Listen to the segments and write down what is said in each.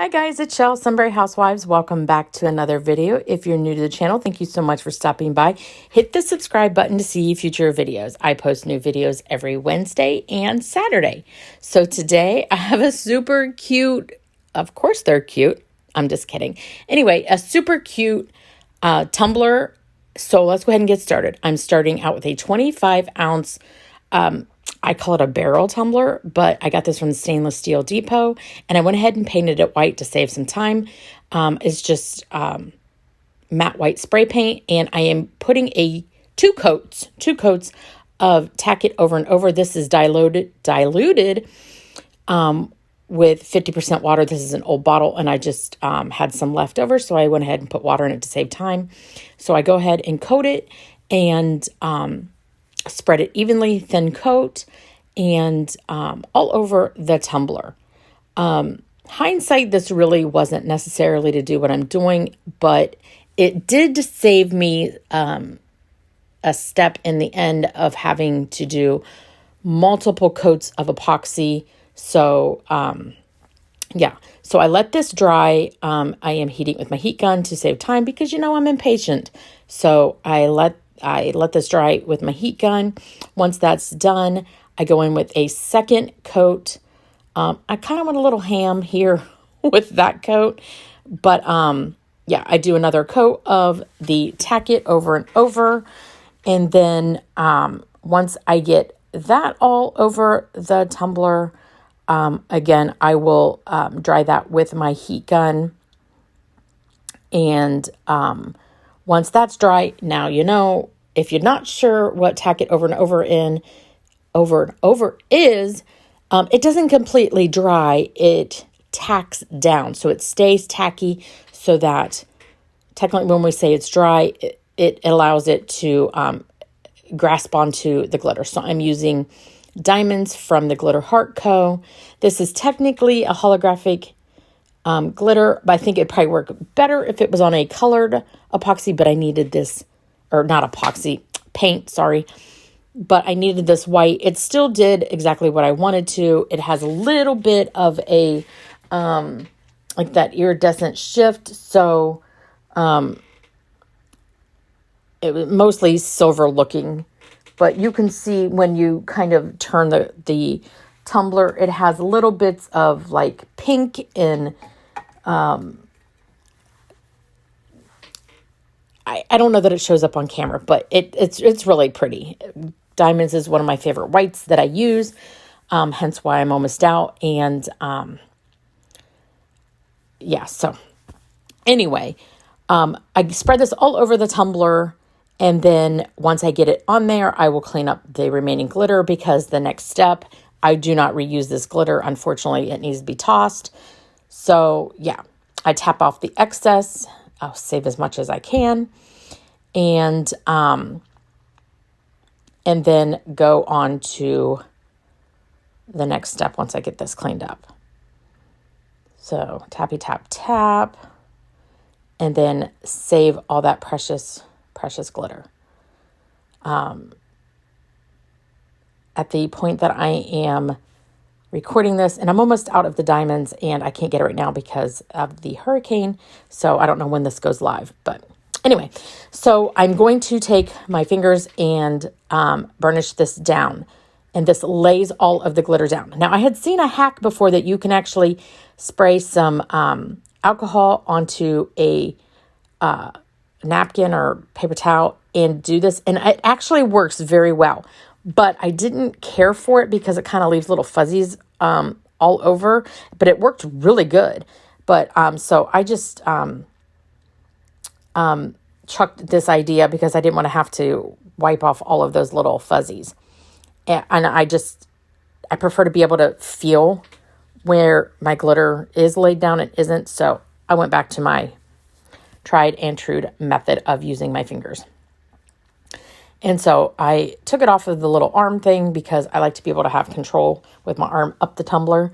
Hi guys, it's Shell, Sunbury Housewives. Welcome back to another video. If you're new to the channel, thank you so much for stopping by. Hit the subscribe button to see future videos. I post new videos every Wednesday and Saturday. So today I have a super cute, of course they're cute, I'm just kidding. Anyway, a super cute tumbler. So let's go ahead and get started. I'm starting out with a 25 ounce I call it a barrel tumbler, but I got this from the Stainless Steel Depot, and I went ahead and painted it white to save some time. It's just matte white spray paint, and I am putting two coats of Tack It Over and Over. This is diluted with 50% water. This is an old bottle, and I just had some left over, so I went ahead and put water in it to save time. So I go ahead and coat it and spread it evenly, thin coat, and all over the tumbler. Hindsight, this really wasn't necessarily to do what I'm doing, but it did save me a step in the end of having to do multiple coats of epoxy. So, yeah. So I let this dry. I am heating with my heat gun to save time because, I'm impatient. So I let this dry with my heat gun. Once that's done, I go in with a second coat. I kind of went a little ham here with that coat, but yeah, I do another coat of the Tack It Over and Over. And then once I get that all over the tumbler, again, I will dry that with my heat gun. And once that's dry, now if you're not sure what Tack It Over and Over is, it doesn't completely dry. It tacks down, so it stays tacky, so that technically when we say it's dry, it allows it to grasp onto the glitter. So I'm using diamonds from the Glitter Heart Co. This is technically a holographic glitter, but I think it'd probably work better if it was on a colored epoxy, but I needed this, or not epoxy, paint, sorry. But I needed this white. It still did exactly what I wanted to. It has a little bit of a, like that iridescent shift. So, it was mostly silver looking, but you can see when you kind of turn the tumbler, it has little bits of like pink and, I don't know that it shows up on camera, but it's really pretty. Diamonds is one of my favorite whites that I use, hence why I'm almost out. And yeah, so anyway, I spread this all over the tumbler, and then once I get it on there, I will clean up the remaining glitter, because the next step, I do not reuse this glitter. Unfortunately, it needs to be tossed. So yeah, I tap off the excess. I'll save as much as I can, and then go on to the next step once I get this cleaned up. So tappy tap tap, and then save all that precious glitter. At the point that I am recording this, and I'm almost out of the diamonds, and I can't get it right now because of the hurricane, so I don't know when this goes live, but anyway, so I'm going to take my fingers and burnish this down, and this lays all of the glitter down. Now, I had seen a hack before that you can actually spray some alcohol onto a napkin or paper towel and do this, and it actually works very well. But I didn't care for it because it kind of leaves little fuzzies all over, but it worked really good. But so I just chucked this idea because I didn't want to have to wipe off all of those little fuzzies. And I prefer to be able to feel where my glitter is laid down and isn't. So I went back to my tried and true method of using my fingers. And so I took it off of the little arm thing because I like to be able to have control with my arm up the tumbler.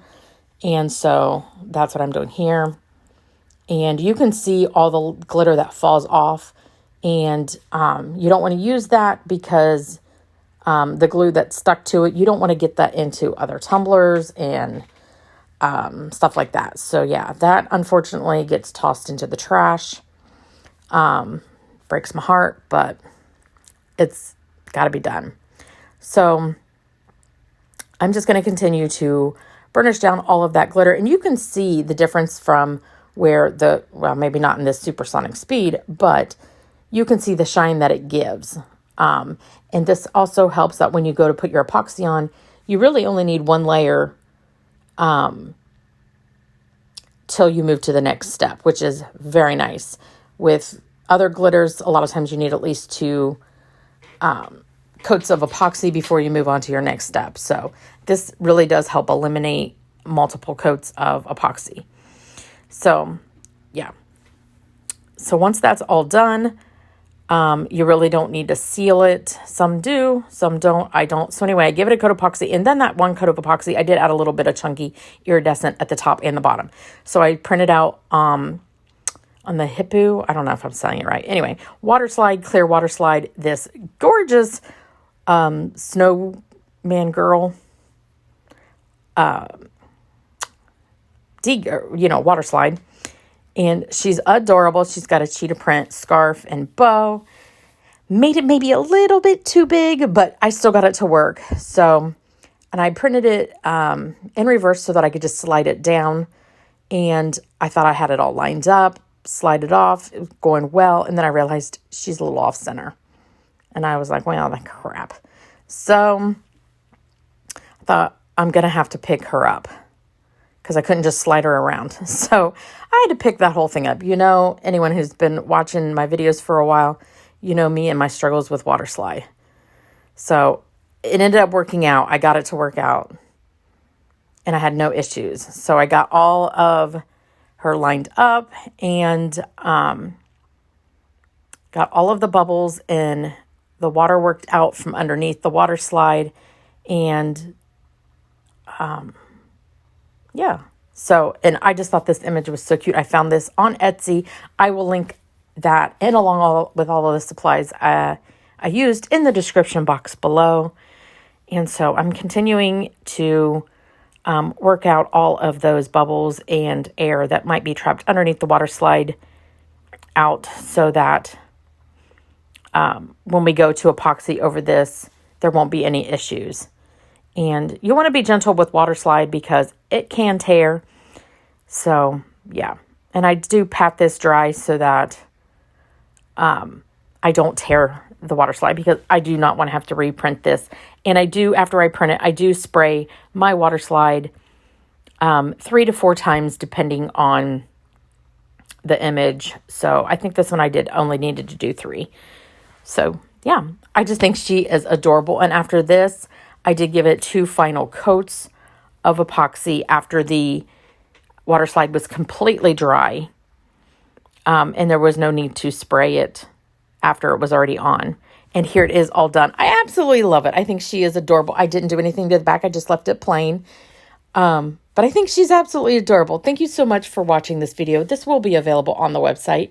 And so that's what I'm doing here. And you can see all the glitter that falls off. And you don't want to use that because the glue that's stuck to it, you don't want to get that into other tumblers. And stuff like that. So yeah, that unfortunately gets tossed into the trash. Breaks my heart, but it's got to be done. So I'm just going to continue to burnish down all of that glitter. And you can see the difference from where well, maybe not in this supersonic speed, but you can see the shine that it gives. And this also helps that when you go to put your epoxy on, you really only need one layer till you move to the next step, which is very nice. With other glitters, a lot of times you need at least 2 coats of epoxy before you move on to your next step. So this really does help eliminate multiple coats of epoxy. So yeah. So once that's all done, you really don't need to seal it. Some do, some don't. I don't. So anyway, I give it a coat of epoxy, and then that one coat of epoxy, I did add a little bit of chunky iridescent at the top and the bottom. So I printed out on the Hippo, I don't know if I'm saying it right. Anyway, water slide, clear water slide, this gorgeous snowman girl, water slide. And she's adorable. She's got a cheetah print scarf and bow. Made it maybe a little bit too big, but I still got it to work. So, and I printed it in reverse so that I could just slide it down. And I thought I had it all lined up, slide it off, it was going well. And then I realized she's a little off center. And I was like, well, that crap. So I thought I'm going to have to pick her up, because I couldn't just slide her around. So I had to pick that whole thing up. You know, anyone who's been watching my videos for a while, you know me and my struggles with water slide. So it ended up working out. I got it to work out, and I had no issues. So I got all of her lined up and got all of the bubbles, and the water worked out from underneath the water slide. And yeah. So, and I just thought this image was so cute. I found this on Etsy. I will link that and along with all of the supplies I used in the description box below. And so I'm continuing to work out all of those bubbles and air that might be trapped underneath the water slide out, so that when we go to epoxy over this, there won't be any issues. And you want to be gentle with water slide because it can tear. So, yeah. And I do pat this dry so that I don't tear the water slide, because I do not want to have to reprint this. And I do, after I print it, I do spray my water slide 3 to 4 times depending on the image. So I think this one I only needed to do 3. So, yeah. I just think she is adorable. And after this, I did give it 2 final coats of epoxy after the water slide was completely dry. And there was no need to spray it after it was already on. And here it is all done. I absolutely love it. I think she is adorable. I didn't do anything to the back. I just left it plain. But I think she's absolutely adorable. Thank you so much for watching this video. This will be available on the website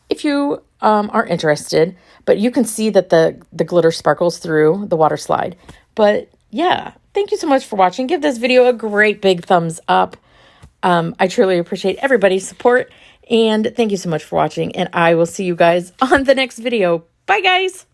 if you are interested. But you can see that the glitter sparkles through the water slide. But yeah, thank you so much for watching. Give this video a great big thumbs up. I truly appreciate everybody's support. And thank you so much for watching. And I will see you guys on the next video. Bye, guys.